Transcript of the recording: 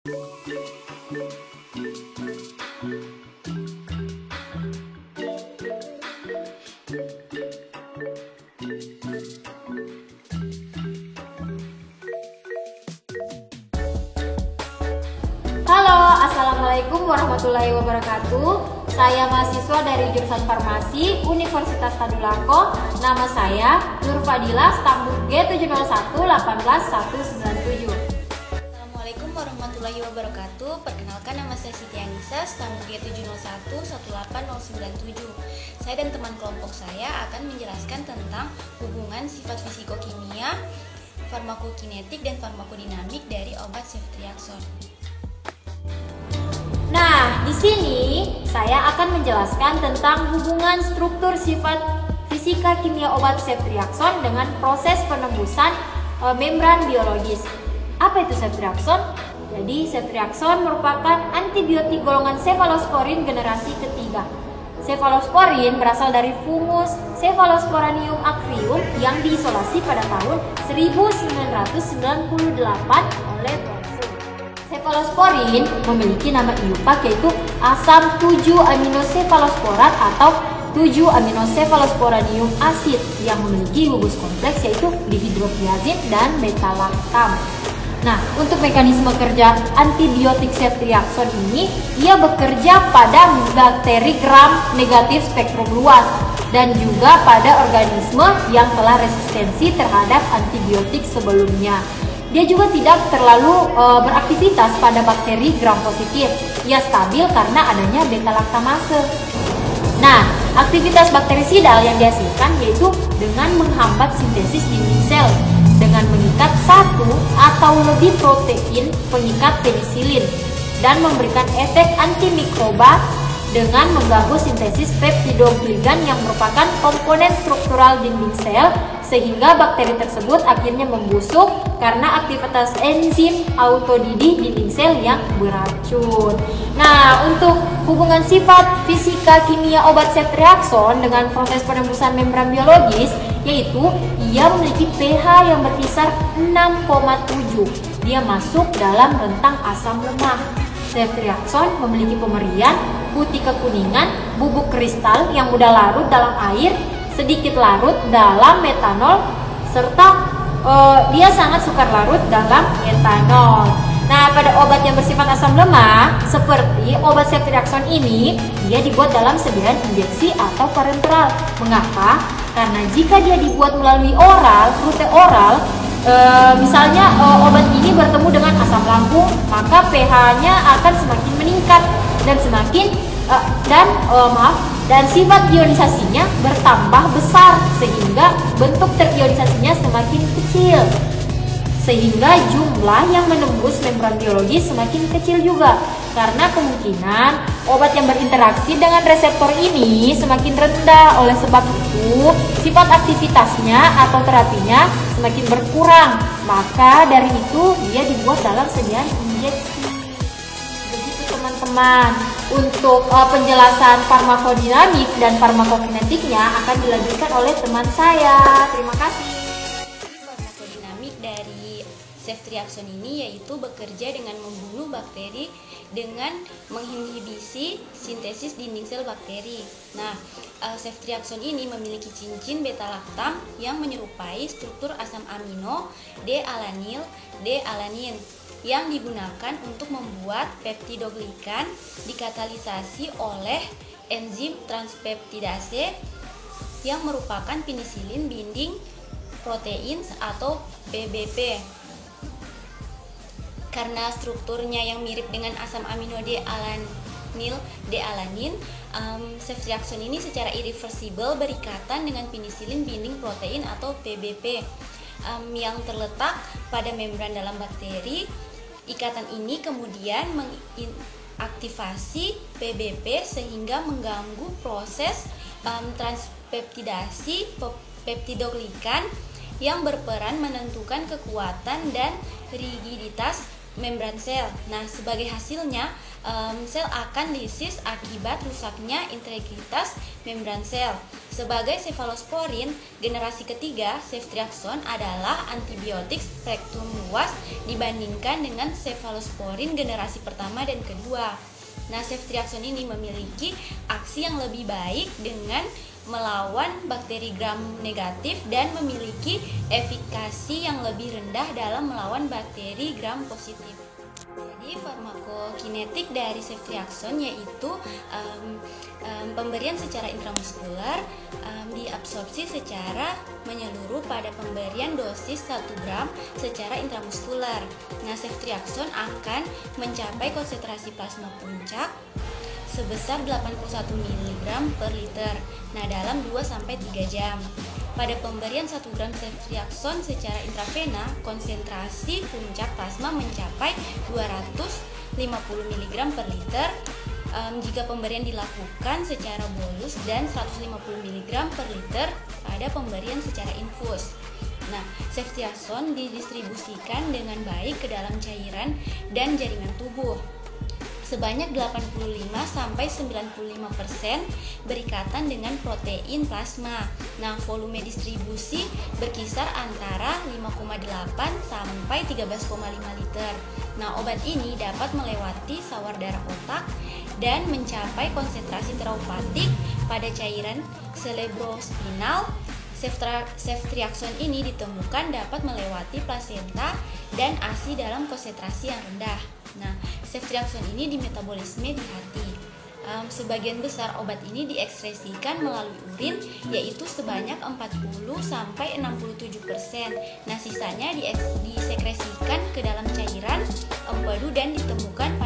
Halo, Assalamualaikum warahmatullahi wabarakatuh. Saya mahasiswa dari jurusan Farmasi Universitas Tadulako. Nama saya Nur Fadila, stambuk G701-18197. Assalamualaikum warahmatullahi wabarakatuh. Perkenalkan, nama saya Siti Anissa, stambuk G701-18097. Saya dan teman kelompok saya akan menjelaskan tentang hubungan sifat fisikokimia, farmakokinetik, dan farmakodinamik dari obat ceftriaxone. Nah, di sini saya akan menjelaskan tentang hubungan struktur sifat fisika kimia obat ceftriaxone dengan proses penembusan membran biologis. Apa itu ceftriaxone? Jadi, ceftriaxone merupakan antibiotik golongan cefalosporin generasi ketiga. Cefalosporin berasal dari fungus Cephalosporanium acreum yang diisolasi pada tahun 1998 oleh Cephalosporin memiliki nama IUPAC yaitu asam 7-aminosefalosporat atau 7-aminosefalosporanium acid yang memiliki gugus kompleks yaitu dihidrotiazin dan beta-lactam. Nah, untuk mekanisme kerja antibiotik ceftriaxone ini, ia bekerja pada bakteri gram negatif spektrum luas dan juga pada organisme yang telah resistensi terhadap antibiotik sebelumnya. Dia juga tidak terlalu beraktivitas pada bakteri gram positif. Ia stabil karena adanya beta-laktamase. Nah, aktivitas bakterisidal yang dihasilkan yaitu dengan menghambat sintesis dinding sel dengan mengikat satu atau lebih protein pengikat penisilin dan memberikan efek antimikroba dengan mengganggu sintesis peptidoglikan yang merupakan komponen struktural dinding sel, sehingga bakteri tersebut akhirnya membusuk karena aktivitas enzim autodidih dinding sel yang beracun. Nah, untuk hubungan sifat fisika kimia obat ceftriaxone dengan proses penembusan membran biologis, yaitu ia memiliki pH yang berkisar 6,7. Dia masuk dalam rentang asam lemah. Ceftriaxone memiliki pemerian putih kekuningan, bubuk kristal yang mudah larut dalam air, sedikit larut dalam metanol, serta dia sangat sukar larut dalam etanol. Nah, pada obat yang bersifat asam lemah seperti obat ceftriaxone ini, dia dibuat dalam sediaan injeksi atau parenteral. Mengapa? Karena jika dia dibuat melalui oral, rute oral, misalnya obat ini bertemu dengan asam lambung, maka pH-nya akan semakin meningkat dan dan sifat ionisasinya bertambah besar sehingga bentuk terionisasinya semakin kecil, sehingga jumlah yang menembus membran biologis semakin kecil juga, karena kemungkinan obat yang berinteraksi dengan reseptor ini semakin rendah. Oleh sebab itu, sifat aktivitasnya atau terapinya semakin berkurang. Maka dari itu dia dibuat dalam sediaan injeksi. Begitu teman-teman. Untuk penjelasan farmakodinamik dan farmakokinetiknya akan dilanjutkan oleh teman saya. Terima kasih. Farmakodinamik dari ceftriaxone ini yaitu bekerja dengan membunuh bakteri dengan menginhibisi sintesis dinding sel bakteri. Nah, ceftriaxone ini memiliki cincin beta-lactam yang menyerupai struktur asam amino D-alanin yang digunakan untuk membuat peptidoglikan dikatalisasi oleh enzim transpeptidase yang merupakan penisilin binding protein atau PBP. Karena strukturnya yang mirip dengan asam amino D-alanin, ceftriaxone ini secara irreversibel berikatan dengan penisilin binding protein atau PBP yang terletak pada membran dalam bakteri. Ikatan ini kemudian mengaktifasi PBP sehingga mengganggu proses transpeptidasi peptidoglikan yang berperan menentukan kekuatan dan rigiditas membran sel. Nah, sebagai hasilnya sel akan lisis akibat rusaknya integritas membran sel. Sebagai cefalosporin generasi ketiga, ceftriaxone adalah antibiotik spektrum luas dibandingkan dengan cefalosporin generasi pertama dan kedua. Nah, ceftriaxone ini memiliki aksi yang lebih baik dengan melawan bakteri gram negatif dan memiliki efikasi yang lebih rendah dalam melawan bakteri gram positif. Jadi farmakokinetik dari ceftriaxone yaitu pemberian secara intramuskuler, diabsorpsi secara menyeluruh pada pemberian dosis 1 gram secara intramuskuler. Nah, ceftriaxone akan mencapai konsentrasi plasma puncak sebesar 81 mg per liter. Nah, dalam 2-3 jam. Pada pemberian 1 gram ceftriaxone secara intravena, konsentrasi puncak plasma mencapai 250 mg per liter. Jika pemberian dilakukan secara bolus dan 150 mg per liter pada pemberian secara infus. Nah, ceftriaxone didistribusikan dengan baik ke dalam cairan dan jaringan tubuh. Sebanyak 85-95% berikatan dengan protein plasma. Nah, volume distribusi berkisar antara 5,8 sampai 13,5 liter. Nah, obat ini dapat melewati sawar darah otak dan mencapai konsentrasi terapeutik pada cairan cerebrospinal. Ceftriaxone ini ditemukan dapat melewati plasenta dan ASI dalam konsentrasi yang rendah. Nah, ceftriaxone ini dimetabolisme di hati. Sebagian besar obat ini diekskresikan melalui urin, yaitu sebanyak 40-67%. Nah, sisanya disekresikan ke dalam cairan, empedu dan ditemukan